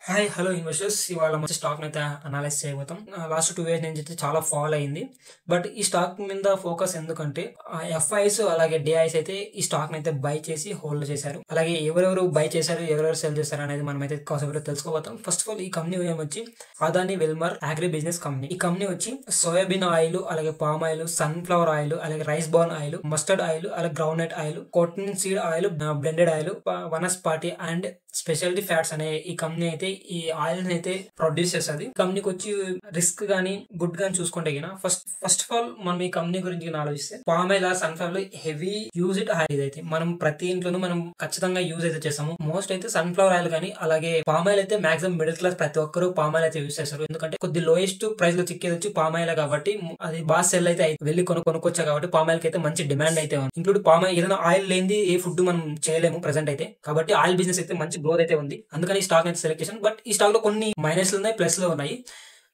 Hi hello investors ఇవాళ మంచి stock అయితే అనలైజ్ చేయబోతాం. లాస్ట్ 2 ఇయర్స్ నుంచి అయితే చాలా ఫాల్ అయింది. బట్ ఈ స్టాక్ మీద ఫోకస్ ఎందుకంటే ఎఫ్ఐస్ అలాగే డిఐస్ అయితే ఈ స్టాక్ అయితే బై చేసి హోల్డ్ చేశారు. అలాగే ఎవరెవరు బై చేశారు, ఎవరెవరు సెల్ చేశారు అనేది మనం అయితే కాసేపు తెలుసుకోబోతాం. ఫస్ట్ ఆఫ్ ఆల్ ఈ కంపెనీ వచ్చి Adani Wilmar agri business company. ఈ కంపెనీ వచ్చి సోయాబీన్ ఆయిల్, అలాగే పామ్ ఆయిల్, సన్ఫ్లవర్ ఆయిల్, అలాగే rice bran oil, mustard oil, అలాగే groundnut oil, cotton seed oil, blended oil, vanaspati and speciality fats అనే ఈ company అయితే ఈ ఆయిల్ అయితే ప్రొడ్యూస్ చేస్తుంది. కంపెనీకి వచ్చి రిస్క్ గానీ గుడ్ గానీ చూసుకుంటే ఫస్ట్ ఆఫ్ ఆల్ మనం ఈ కంపెనీ గురించి ఆలోచిస్తే palm oil, sunflower heavy use it oil అయితే మనం ప్రతి ఇంట్లోనూ మనం ఖచ్చితంగా యూజ్ అయితే చేస్తాము. మోస్ట్ అయితే సన్ఫ్లవర్ ఆయిల్ కానీ అలాగే పామ్ ఆయిల్ అయితే మాక్సిమం మిడిల్ క్లాస్ ప్రతి ఒక్కరు పామ్ ఆయిల్ అయితే యూజ్ చేస్తారు. ఎందుకంటే కొద్ది లోయెస్ట్ ప్రైస్ లో చిక్కేది వచ్చి పామ్ ఆయిల్ కాబట్టి అది బాగా సెల్ అయితే వెళ్ళి కొనుక్కొచ్చా కాబట్టి పామ్ ఆయిల్ కి అయితే మంచి డిమాండ్ అయితే ఉంది. ఇంక్లూడ్ పామ్ ఆయిల్ ఏదైనా ఆయిల్ లేని ఏ ఫుడ్ మనం చేయలేము ప్రెసెంట్ అయితే. కాబట్టి ఆయిల్ బిజినెస్ అయితే మంచి గ్రోత్ అయితే ఉంది. అందుకని ఈ స్టాక్ అయితే సెలెక్ట్ చేశాను. బట్ ఈ స్టాక్ లో కొన్ని మైనస్లు ఉన్నాయి, ప్లస్ లో ఉన్నాయి.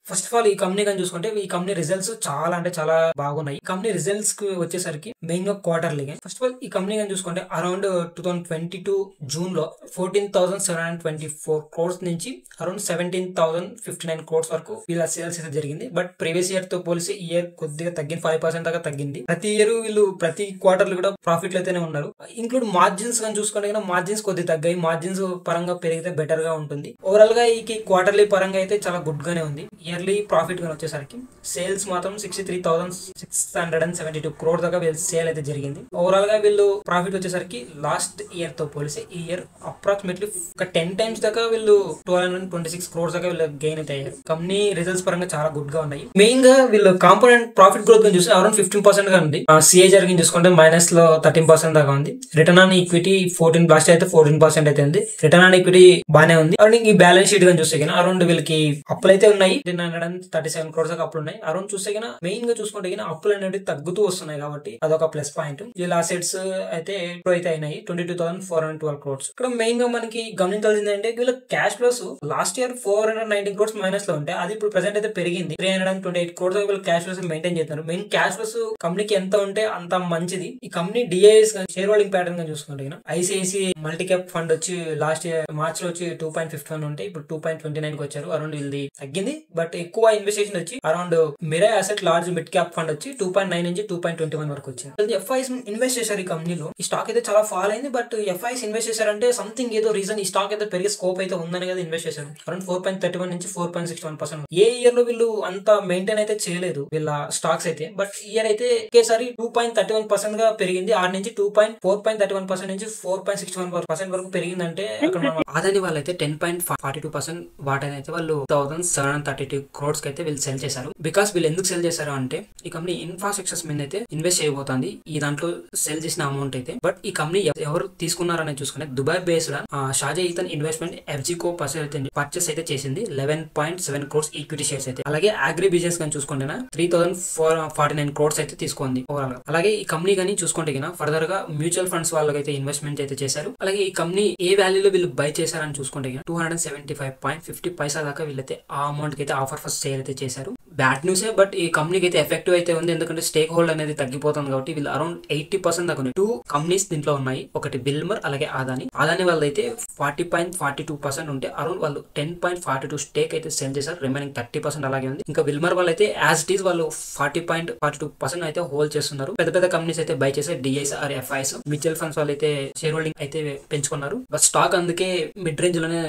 ఫస్ట్ ఆఫ్ ఆల్ ఈ కంపెనీ కానీ చూసుకుంటే ఈ కంపెనీ రిజల్ట్స్ చాలా అంటే చాలా బాగున్నాయి. ఈ కంపెనీ రిజల్ట్స్ కి వచ్చేసరికి మెయిన్ గా క్వార్టర్లీ. ఫస్ట్ ఆఫ్ ఆల్ ఈ కంపెనీ కానీ చూసుకుంటే అరౌండ్ 2022 జూన్ లో 14,724 crores నుంచి అరౌండ్ 17,059 crores వరకు వీళ్ళ సేల్స్ అయితే జరిగింది. బట్ ప్రీవియస్ ఇయర్ తో పోలిసి ఈ ఇయర్ కొద్దిగా తగ్గింది, 5% దాకా తగ్గింది. ప్రతి ఇయర్ వీళ్ళు ప్రతి క్వార్టర్ కూడా ప్రాఫిట్లు అయితేనే ఉన్నారు. ఇంక్లూడ్ మార్జిన్స్ కానీ చూసుకుంటే మార్జిన్స్ కొద్దిగా తగ్గాయి. మార్జిన్స్ పరంగా పెరిగితే బెటర్ గా ఉంటుంది. ఓవరాల్ గా ఈ క్వార్టర్లీ పరంగా అయితే చాలా గుడ్ గానే ఉంది. ఇయర్లీ ప్రాఫిట్ గా వచ్చేసరికి సేల్స్ మాత్రం 63,672 crores దాకా వీళ్ళు సేల్ అయితే జరిగింది. ఓవరాల్ గా వీళ్ళు ప్రాఫిట్ వచ్చేసరికి లాస్ట్ ఇయర్ తో పోలిసి ఈ ఇయర్ అప్రాక్సిమేట్లీ ఒక 10 times దాకా వీళ్ళు 1226 crores దాకా వీళ్ళు గెయిన్ అయితే అయ్యారు. కంపెనీ రిజల్ట్స్ పరంగా చాలా గుడ్ గా ఉన్నాయి. మెయిన్ గా వీళ్ళు కాంపోనెంట్ ప్రాఫిట్ గ్రోత్ గా చూస్తే అరౌండ్ 15% గా ఉంది. సిఏజర్ గా చూసుకుంటే మైనస్ లో 13% దాకా ఉంది. రిటర్న్ ఆన్ ఈక్విటీ 14 లాస్ట్ అయితే 14% అయితే ఉంది. రిటర్న్ ఆన్ ఈక్విటీ బానే ఉంది. అండ్ ఈ బ్యాలెన్స్ షీట్ గా చూస్తే అరౌండ్ వీళ్ళకి అప్పులు అయితే ఉన్నాయి. 937 crores దాకా అప్పులు ఉన్నాయి. అరౌండ్ చూస్తే మెయిన్ గా చూసుకుంటే అప్పులు అనేవి తగ్గుతూ వస్తున్నాయి కాబట్టి అదొక ప్లస్ పాయింట్. వీళ్ళ అసెట్స్ అయితే ఇప్పుడు అయితే అయినాయి 22,412 crores. ఇక్కడ మెయిన్ గా మనకి గమనించాల్సింది అంటే వీళ్ళ cash flows last year 419 crores minus లో ఉంటే అది ఇప్పుడు ప్రెసెంట్ అయితే పెరిగింది. 328 crores వీళ్ళ క్యాష్ ఫ్లోస్ మెయింటైన్ చేస్తున్నారు. మెయిన్ క్యాష్ ఫ్లోస్ కంపెనీకి ఎంత ఉంటే అంత మంచిది. ఈ company DIIs share holding pattern గా చూసుకుంటే ఐసిఐసి మల్టీ క్యాప్ ఫండ్ వచ్చి లాస్ట్ ఇయర్ మార్చ్ లో వచ్చి 2.51 ఉంటే ఇప్పుడు 2.29 కి వచ్చారు. అరౌండ్ వీళ్ళది తగ్గింది. బట్ ఎక్కువ ఇన్వెస్టిగేషన్ వచ్చి around Mirae asset large mid cap fund వచ్చి 2.9 నుంచి 2.21 వరకు వచ్చింది. ఎఫ్ఐస్ ఇన్వెస్ట్ చేశారు ఈ కంపెనీలో. ఈ స్టాక్ అయితే చాలా ఫాల్ అయింది. బట్ ఎఫ్ఐస్ ఇన్వెస్ట్ చేశారంటే సంథింగ్ ఏదో రీజన్ ఈ స్టాక్ అయితే పెరిగే స్కోప్ అయితే ఉందని కదా ఇన్వెస్ట్ చేశారు. అరౌండ్ 4.31 నుంచి 4.61%. ఏ ఇయర్ లో వీళ్ళు అంత మెయింటైన్ అయితే చేయలేదు వీళ్ళ స్టాక్స్ అయితే. బట్ ఇయర్ అయితే ఒకేసారి 2.31% గా పెరిగింది. ఆర్ నుంచి 4.31% నుంచి 4.61% వరకు పెరిగిందంటే అక్కడ అదని వాళ్ళైతే 10.42% వాటని అయితే వాళ్ళు 1,732 crores కి అయితే వీళ్ళు సెల్ చేశారు. బికాస్ వీళ్ళు ఎందుకు సెల్ చేశారు అంటే ఈ కంపెనీ ఇన్ఫ్రాస్ట్రక్చర్స్ మీద అయితే ఇన్వెస్ట్ చేయబోతుంది ఈ దాంట్లో సెల్ చేసిన అమౌంట్ అయితే. బట్ ఈ కంపెనీ ఎవరు తీసుకున్నారని చూసుకుంటే దుబాయ్ బేస్డ్ షాజా ఈథన్ ఇన్వెస్ట్మెంట్ ఎఫ్జికో పర్చేస్ అయితే చేసింది 11.7 crores ఈక్విటీ షేర్స్ అయితే. అలాగే అగ్రి బిజినెస్ కానీ చూసుకుంటే 3,449 crores అయితే తీసుకుంది ఓవరాల్ గా. అలాగే ఈ కంపెనీ కానీ చూసుకుంటే ఫర్దర్ గా మ్యూచువల్ ఫండ్స్ వాళ్ళకి అయితే ఇన్వెస్ట్మెంట్ అయితే చేశారు. అలాగే ఈ కంపెనీ ఏ వాల్యూలో వీళ్ళు బై చేశారని చూసుకుంటే 275.50 దాకా వీళ్ళైతే ఆ అమౌంట్ కి అయితే ఆఫర్ ఫస్ట్ సేల్ అయితే చేశారు. బ్యాడ్ న్యూసే. బట్ ఈ కంపెనీకి అయితే ఎఫెక్టివ్ అయితే ఉంది. ఎందుకంటే స్టేక్ హోల్డ్ అనేది తగ్గిపోతుంది కాబట్టి వీళ్ళు అరౌండ్ 80% దాకా ఉన్నాయి. 2 కంపెనీస్ దీంట్లో ఉన్నాయి. ఒకటి బిల్మర్ అలాగే అదాని. అదాని వాళ్ళు అయితే 40.42% ఉంటే అరౌండ్ వాళ్ళు 10.42 స్టేక్ అయితే సెల్ చేశారు. రిమైనింగ్ 30% అలాగే ఉంది. ఇంకా విల్మర్ వాళ్ళు అయితే యాజ్ ఇట్ ఈస్ వాళ్ళు 40.42% అయితే హోల్డ్ చేస్తున్నారు. పెద్ద పెద్ద కంపెనీస్ అయితే బై చేసే డిఐస్ ఆర్ ఎఫ్ఐస్. మ్యూచువల్ ఫండ్స్ వాళ్ళు అయితే షేర్ హోల్డింగ్ అయితే పెంచుకున్నారు. బట్ స్టాక్ అందుకే మిడ్ రేంజ్ లోనే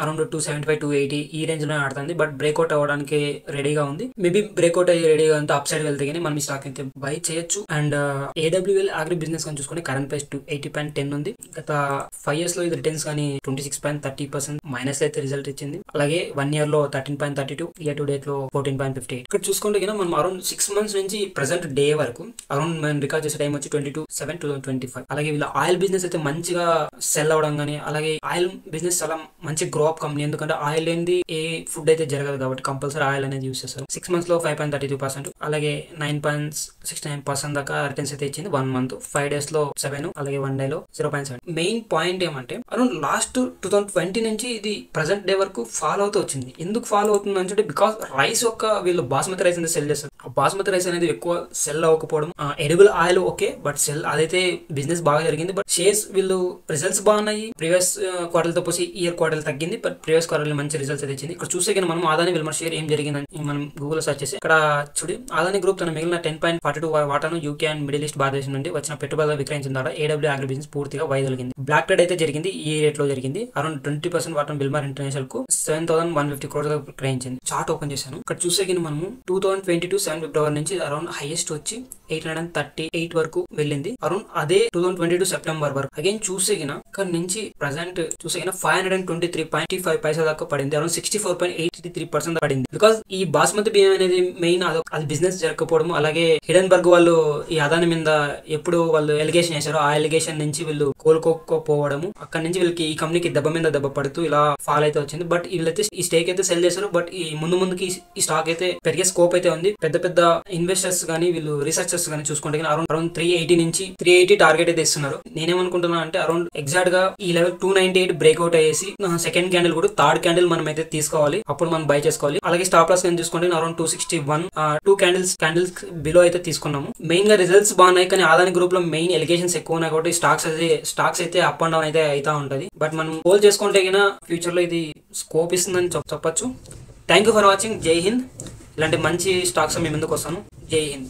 అరౌండ్ 275 280 ఈ రేంజ్ లో ఆడుతుంది. బట్ బ్రేక్అవుట్ అవ్వడానికి రెడీగా ఉంది. మేబీ బ్రేక్అవుట్ అయ్యి రెడీగా ఉంటే అప్ సైడ్ వెళ్తే మనం ఈ స్టాక్ అయితే బై చేయొచ్చు. అండ్ ఏడబ్ల్యూఎల్ అగ్రి బిజినెస్ కానీ చూసుకుంటే కరెంట్ ప్రైస్ 80.10 ఉంది. గత 5 years లో ఇది రిటర్న్స్ కానీ 26.30% మైనస్ అయితే రిజల్ట్ ఇచ్చింది. అలాగే 1 year లో 13.32, ఇయర్ టు డేట్ లో 14.58. ఇక్కడ చూసుకుంటే మనం అరౌండ్ 6 months నుంచి ప్రెసెంట్ డే వరకు అరౌండ్ మనం రికార్డ్ చేసే టైం వచ్చి 22/7/2025. అలాగే వీళ్ళ ఆయిల్ బిజినెస్ అయితే మంచిగా సెల్ అవడం కానీ అలాగే ఆయిల్ బిజినెస్ చాలా మంచి గ్రో అప్ కంపెనీ. ఎందుకంటే ఆయిల్ ఏంది ఏ ఫుడ్ అయితే జరగదు కాబట్టి కంపల్సరీ ఆయిల్ అనేది యూస్ చేస్తారు. 6 months లో 5.32%, అలాగే 9.69% దాకా రిటర్న్స్ అయితే ఇచ్చింది 1 month. 5 days లో 7, అలాగే 1 day లో 0.7. మెయిన్ పాయింట్ ఏమంటే అరౌండ్ లాస్ట్ 2020 నుంచి ఇది ప్రెసెంట్ డే వరకు ఫాలో అవుతూ వచ్చింది. ఎందుకు ఫాలో అవుతుంది అంటే బికాస్ రైస్ యొక్క వీళ్ళు బాస్మతి రైస్ అనేది సెల్ చేస్తారు. ఆ బాస్మతి రైస్ అనేది ఎక్కువ సెల్ అవ్వకపోవడం, edible oil okay, but sell అదైతే బిజినెస్ బాగా జరిగింది. బట్ షేర్స్ వీళ్ళు రిజల్ట్స్ బాగున్నాయి. ప్రీవియస్ క్వార్టర్ తో పోసి ఇయర్ క్వార్టర్ తగ్గింది, బట్ ప్రీవియస్ క్వార్టర్ మంచి రిజల్ట్స్ అయితే ఇచ్చింది. ఇక్కడ చూస్తే కానీ మనం అదాని విల్మర్ షేర్ ఏం జరిగిందని మనం గూగుల్ సెర్చ్ చేసి ఇక్కడ చూడి అదాని గ్రూప్ తన మిగిలిన 10.42 వాటాను యూకే అండ్ మిడిల్ ఈస్ట్ భారతదేశం నుండి వచ్చిన పెట్టుబడులు విక్రయించిన ద్వారా ఏడబ్ల్యూ అగ్రి బిజినెస్ పూర్తిగా వైదొలిగింది. బ్లాక్ ట్రేడ్ అయితే జరిగింది. ఈ రేట్ లో జరిగింది. అరౌండ్ 20% వాటాను విల్మర్ ఇంటర్నేషనల్ కు 7,150 crores విక్రయించింది. చార్ట్ ఓపెన్ చేశాను. ఇక్కడ చూసే కానీ మనం 2022 7 ఫిబ్రవరి నుంచి అరౌండ్ హైయెస్ట్ వచ్చి 838 వరకు వెళ్ళింది. అరౌండ్ అదే 2022 సెప్టెంబర్ వరకు అగైన్ చూసేగిన ఇక్కడ నుంచి ప్రజెంట్ చూసేగిన 523.5 పైసా దాకా పడింది. అరౌండ్ 64.83% పడింది. బికాస్ ఈ బాస్మతి బియ్యం అనేది మెయిన్ అది బిజినెస్ జరగకపోవడం, అలాగే హిడెన్బర్గ్ వాళ్ళు ఈ అదాని మీద ఎప్పుడు వాళ్ళు ఎలిగేషన్ చేశారో ఆ ఎలిగేషన్ నుంచి వీళ్ళు కోలుకోకపోవడము, అక్కడ నుంచి వీళ్ళకి ఈ కంపెనీకి దెబ్బ మీద దెబ్బ పడుతూ ఇలా ఫాల్ అయితే వచ్చింది. బట్ వీళ్ళైతే ఈ స్టేక్ అయితే సెల్ చేశారు. బట్ ఈ ముందుకి ఈ స్టాక్ అయితే పెరిగే స్కోప్ అయితే ఉంది. పెద్ద పెద్ద ఇన్వెస్టర్స్ గానీ వీళ్ళు రీసెర్చర్స్ గానీ చూసుకుంటే అరౌండ్ 380 నుంచి 380 టార్గెట్ అయితే ఇస్తున్నారు. నేనేమనుకుంటున్నా అంటే అరౌండ్ ఎగ్జాక్ట్ గా ఈ లెవెల్ 298 బ్రేక్అవుట్ అయ్యేసి సెకండ్ క్యాండిల్ కూడా థర్డ్ క్యాండిల్ మనం అయితే తీసుకోవాలి. అప్పుడు మనం బై చేసుకోవాలి. అలాగే స్టాప్ లాస్ కానీ చూసుకుంటే అరౌండ్ 261 2 క్యాండిల్స్ బిలో అయితే తీసుకున్నాము. మెయిన్ గా రిజల్ట్స్ బాగున్నాయి, కానీ ఆదాని గ్రూప్ లో మెయిన్ ఎలిగేషన్స్ ఎక్కువ ఉన్నాయి కాబట్టి స్టాక్స్ అయితే అప్ అండ్ డౌన్ అయితే అవుతా ఉంటది. బట్ మనం హోల్డ్ చేసుకుంటే ఫ్యూచర్ లో ఇది స్కోప్ ఇస్తుందని చెప్పొచ్చు. Thank you for watching. జై హింద్. ఇలాంటి మంచి స్టాక్స్ మీ ముందుకు వస్తాను. జై హింద్.